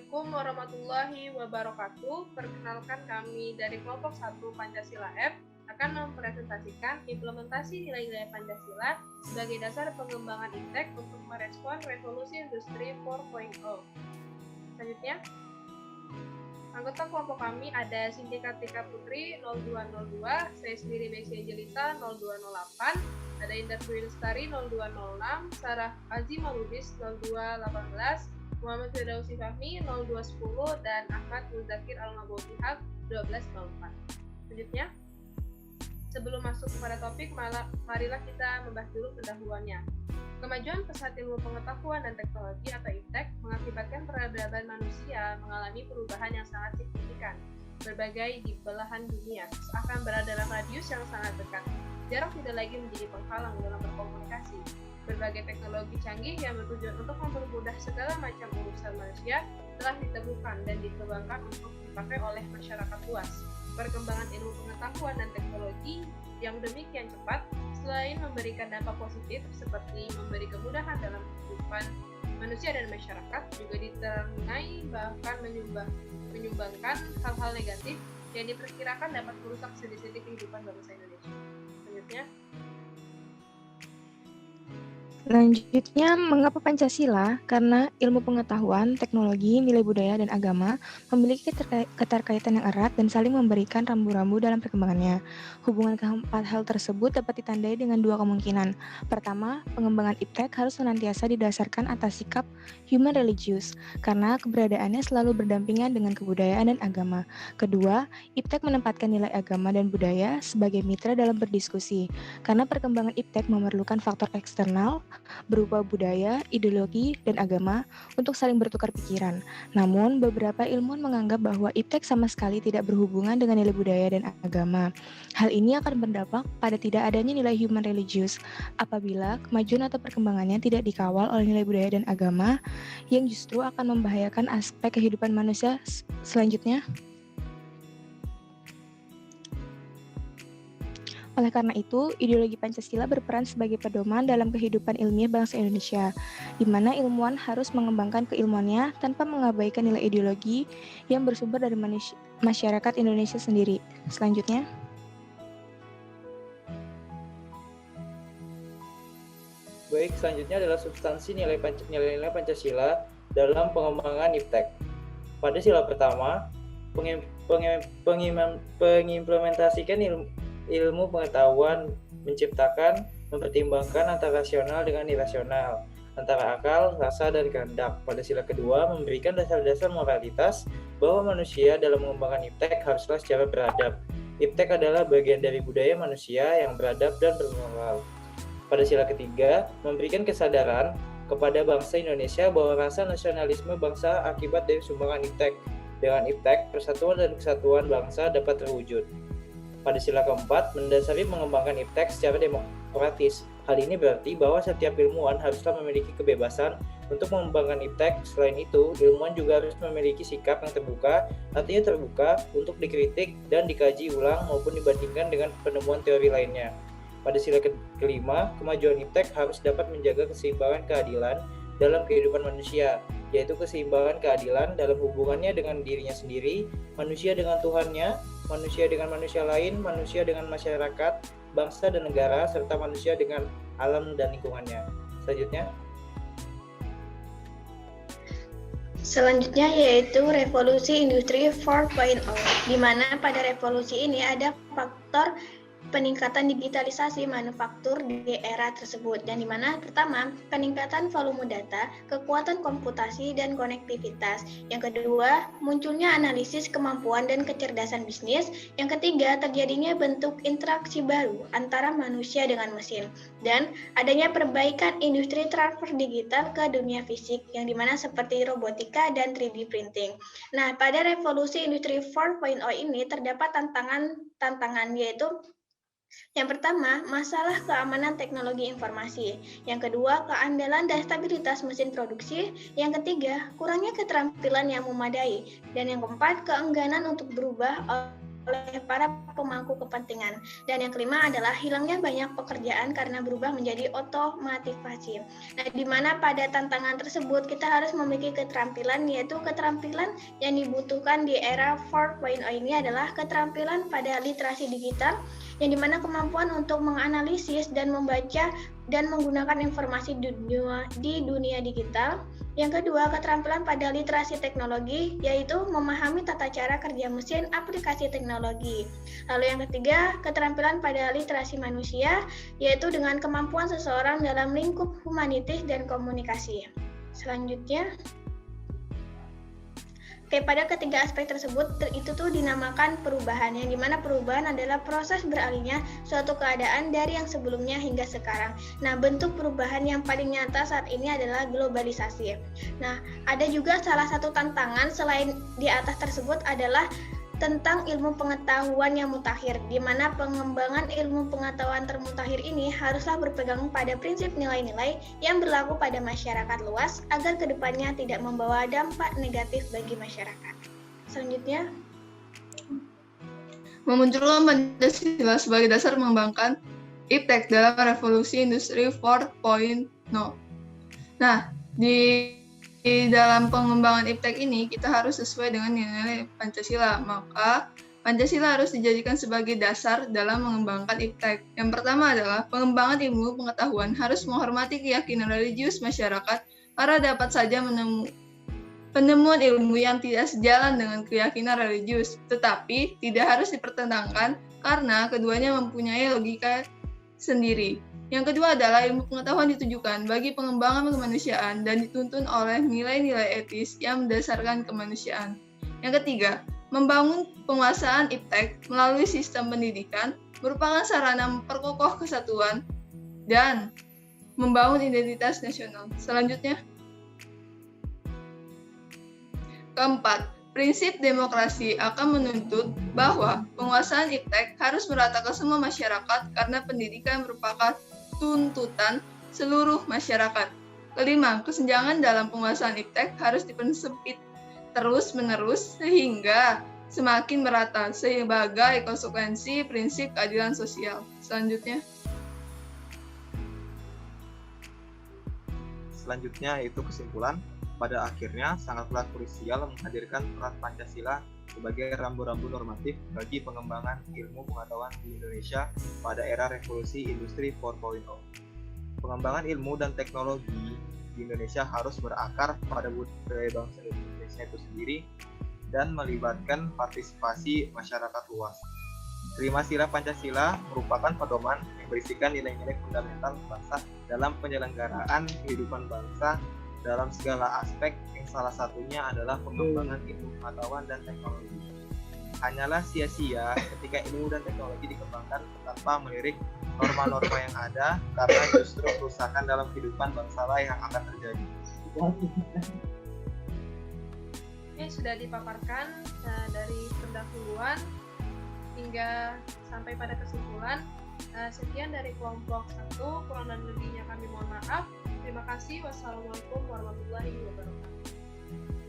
Assalamualaikum warahmatullahi wabarakatuh. Perkenalkan kami dari kelompok 1 Pancasila F akan mempresentasikan implementasi nilai-nilai Pancasila sebagai dasar pengembangan IPTEK untuk merespon revolusi industri 4.0. Selanjutnya, anggota kelompok kami ada Cindy Kartika Putri 0202, saya sendiri Messi Angelita 0208, ada Indah Dwi Lestari 0206, Sarah Aziz Malubis 0218, Muhammad Firdausi Fahmi 0210, dan Ahmad Muzakir Al-Mabawtihak 1204. Selanjutnya, sebelum masuk kepada topik, marilah kita membahas dulu pendahuluannya. Kemajuan pesat ilmu pengetahuan dan teknologi atau IPTEK mengakibatkan peradaban manusia mengalami perubahan yang sangat signifikan. Berbagai di belahan dunia seakan berada dalam radius yang sangat dekat. Jarak tidak lagi menjadi penghalang dalam berkomunikasi. Berbagai teknologi canggih yang bertujuan untuk mempermudah segala macam urusan manusia telah ditemukan dan dikembangkan untuk dipakai oleh masyarakat luas. Perkembangan ilmu pengetahuan dan teknologi yang demikian cepat, selain memberikan dampak positif seperti memberi kemudahan dalam kehidupan manusia dan masyarakat, juga ditengarai bahkan menyumbangkan hal-hal negatif yang diperkirakan dapat merusak sendi-sendi kehidupan bangsa Indonesia. Selanjutnya, mengapa Pancasila? Karena ilmu pengetahuan, teknologi, nilai budaya, dan agama memiliki keterkaitan yang erat dan saling memberikan rambu-rambu dalam perkembangannya. Hubungan keempat hal tersebut dapat ditandai dengan dua kemungkinan. Pertama, pengembangan IPTEK harus senantiasa didasarkan atas sikap human religious, karena keberadaannya selalu berdampingan dengan kebudayaan dan agama. Kedua, IPTEK menempatkan nilai agama dan budaya sebagai mitra dalam berdiskusi, karena perkembangan IPTEK memerlukan faktor eksternal berupa budaya, ideologi, dan agama untuk saling bertukar pikiran. Namun, beberapa ilmuwan menganggap bahwa IPTEK sama sekali tidak berhubungan dengan nilai budaya dan agama. Hal ini akan berdampak pada tidak adanya nilai human religious apabila kemajuan atau perkembangannya tidak dikawal oleh nilai budaya dan agama yang justru akan membahayakan aspek kehidupan manusia selanjutnya. Oleh karena itu, ideologi Pancasila berperan sebagai pedoman dalam kehidupan ilmiah bangsa Indonesia, di mana ilmuwan harus mengembangkan keilmuannya tanpa mengabaikan nilai ideologi yang bersumber dari masyarakat Indonesia sendiri. Selanjutnya, baik, selanjutnya adalah substansi nilai-nilai Pancasila dalam pengembangan IPTEK. Pada sila pertama, pengimplementasikan ilmu pengetahuan menciptakan, mempertimbangkan antara rasional dengan irasional, antara akal, rasa, dan kehendak. Pada sila kedua, memberikan dasar-dasar moralitas bahwa manusia dalam mengembangkan IPTEK haruslah secara beradab. IPTEK adalah bagian dari budaya manusia yang beradab dan bermoral. Pada sila ketiga, memberikan kesadaran kepada bangsa Indonesia bahwa rasa nasionalisme bangsa akibat dari sumbangan IPTEK. Dengan IPTEK, persatuan dan kesatuan bangsa dapat terwujud. Pada sila keempat, mendasari mengembangkan IPTEK secara demokratis. Hal ini berarti bahwa setiap ilmuwan haruslah memiliki kebebasan untuk mengembangkan IPTEK. Selain itu, ilmuwan juga harus memiliki sikap yang terbuka, artinya terbuka untuk dikritik dan dikaji ulang maupun dibandingkan dengan penemuan teori lainnya. Pada sila kelima, kemajuan IPTEK harus dapat menjaga keseimbangan keadilan dalam kehidupan manusia, yaitu keseimbangan keadilan dalam hubungannya dengan dirinya sendiri, manusia dengan Tuhannya, manusia dengan manusia lain, manusia dengan masyarakat, bangsa dan negara, serta manusia dengan alam dan lingkungannya. Selanjutnya yaitu revolusi industri 4.0, di mana pada revolusi ini ada faktor peningkatan digitalisasi manufaktur di era tersebut, dan di mana pertama, peningkatan volume data, kekuatan komputasi dan konektivitas. Yang kedua, munculnya analisis kemampuan dan kecerdasan bisnis. Yang ketiga, terjadinya bentuk interaksi baru antara manusia dengan mesin, dan adanya perbaikan industri transfer digital ke dunia fisik, yang dimana seperti robotika dan 3D printing. Nah, pada revolusi industri 4.0 ini terdapat tantangan yaitu yang pertama, masalah keamanan teknologi informasi. Yang kedua, keandalan dan stabilitas mesin produksi. Yang ketiga, kurangnya keterampilan yang memadai. Dan yang keempat, keengganan untuk berubah oleh para pemangku kepentingan. Dan yang kelima adalah hilangnya banyak pekerjaan karena berubah menjadi otomatisasi. Nah, di mana pada tantangan tersebut kita harus memiliki keterampilan, yaitu keterampilan yang dibutuhkan di era 4.0 ini adalah keterampilan pada literasi digital, yang dimana kemampuan untuk menganalisis dan membaca dan menggunakan informasi di dunia digital. Yang kedua, keterampilan pada literasi teknologi, yaitu memahami tata cara kerja mesin aplikasi teknologi. Lalu yang ketiga, keterampilan pada literasi manusia, yaitu dengan kemampuan seseorang dalam lingkup humanitis dan komunikasi. Selanjutnya, pada ketiga aspek tersebut itu tuh dinamakan perubahan, yang dimana perubahan adalah proses beralihnya suatu keadaan dari yang sebelumnya hingga sekarang. Nah, bentuk perubahan yang paling nyata saat ini adalah globalisasi. Nah, ada juga salah satu tantangan selain di atas tersebut adalah tentang ilmu pengetahuan yang mutakhir, di mana pengembangan ilmu pengetahuan termutakhir ini haruslah berpegang pada prinsip nilai-nilai yang berlaku pada masyarakat luas agar kedepannya tidak membawa dampak negatif bagi masyarakat. Selanjutnya, memunculkan Pancasila sebagai dasar mengembangkan iptek dalam revolusi industri 4.0. Nah, di dalam pengembangan iptek ini kita harus sesuai dengan nilai-nilai Pancasila. Maka Pancasila harus dijadikan sebagai dasar dalam mengembangkan iptek. Yang pertama adalah pengembangan ilmu pengetahuan harus menghormati keyakinan religius masyarakat karena dapat saja penemuan ilmu yang tidak sejalan dengan keyakinan religius, tetapi tidak harus dipertentangkan karena keduanya mempunyai logika sendiri. Yang kedua adalah ilmu pengetahuan ditujukan bagi pengembangan kemanusiaan dan dituntun oleh nilai-nilai etis yang mendasarkan kemanusiaan. Yang ketiga, membangun penguasaan iptek melalui sistem pendidikan merupakan sarana memperkokoh kesatuan dan membangun identitas nasional. Selanjutnya, keempat, prinsip demokrasi akan menuntut bahwa penguasaan iptek harus merata ke semua masyarakat karena pendidikan merupakan tuntutan seluruh masyarakat. Kelima, kesenjangan dalam penguasaan iptek harus dipersempit terus-menerus sehingga semakin merata sebagai konsekuensi prinsip keadilan sosial. Selanjutnya yaitu kesimpulan. Pada akhirnya sangatlah krusial menghadirkan peran Pancasila sebagai rambu-rambu normatif bagi pengembangan ilmu pengetahuan di Indonesia pada era revolusi industri 4.0. Pengembangan ilmu dan teknologi di Indonesia harus berakar pada budaya bangsa Indonesia itu sendiri dan melibatkan partisipasi masyarakat luas. Kelima sila Pancasila merupakan pedoman yang berisikan nilai-nilai fundamental bangsa dalam penyelenggaraan kehidupan bangsa dalam segala aspek, yang salah satunya adalah pengembangan ilmu pengetahuan dan teknologi. Hanyalah sia-sia ketika ilmu dan teknologi dikembangkan tanpa melirik norma-norma yang ada, karena justru kerusakan dalam kehidupan bangsalah yang akan terjadi. Ini sudah dipaparkan dari pendahuluan hingga sampai pada kesimpulan. Sekian dari kelompok 1, kurang dan lebihnya kami mohon maaf. Terima kasih. Wassalamualaikum warahmatullahi wabarakatuh.